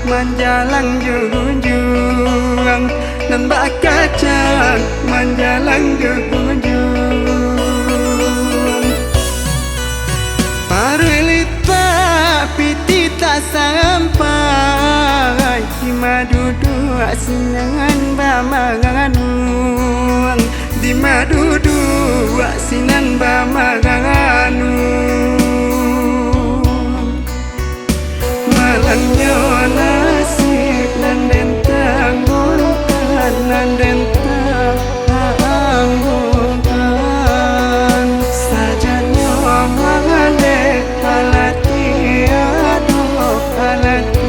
menjalang junjung nembak kacang menjalang junjung parulita pitita sampai madudu asinan bamaganung di madudu asinan bamaganung malangnya nasib nan dentang bukan nan dentang anggukan sajanya mangane alati aduh alati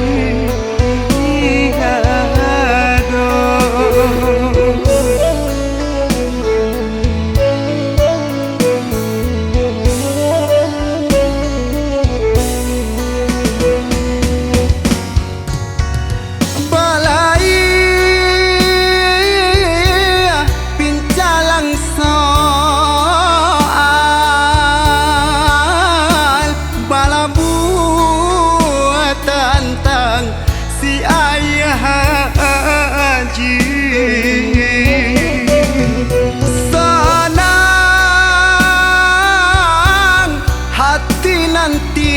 si ayah haji senang hati nanti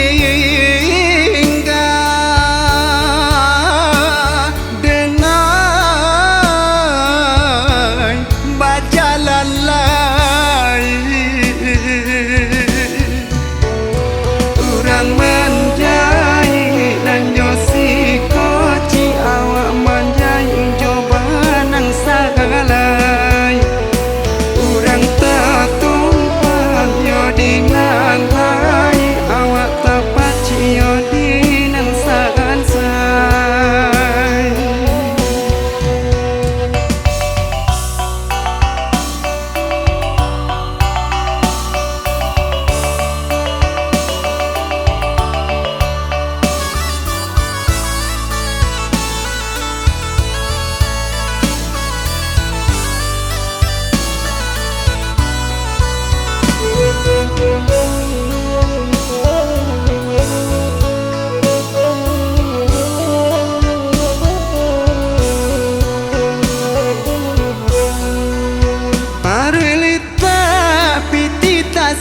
tinggal dengan bajalan lain orang menjahit dan nyosi koci awak menjahit coba nang sagalai orang tak tumpah yodi nang hai awak tak paci yodi nang sagansai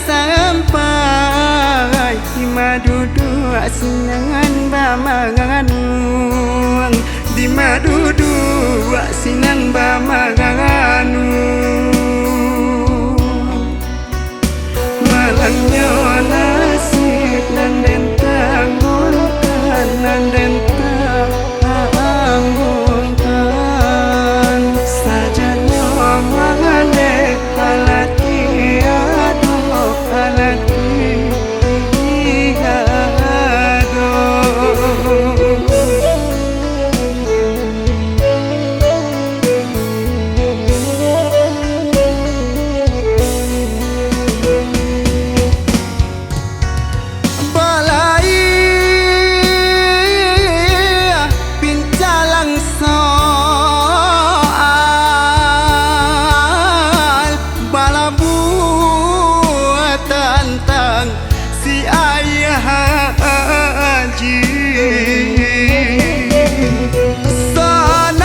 sampai madudu asinan bamaganung di madudu asinan bamaganung malangnya nasib nan dentang bukan nan dentang anggukan sajanya mangane alati alati si ayah haji senang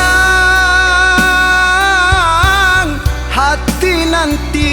hati nanti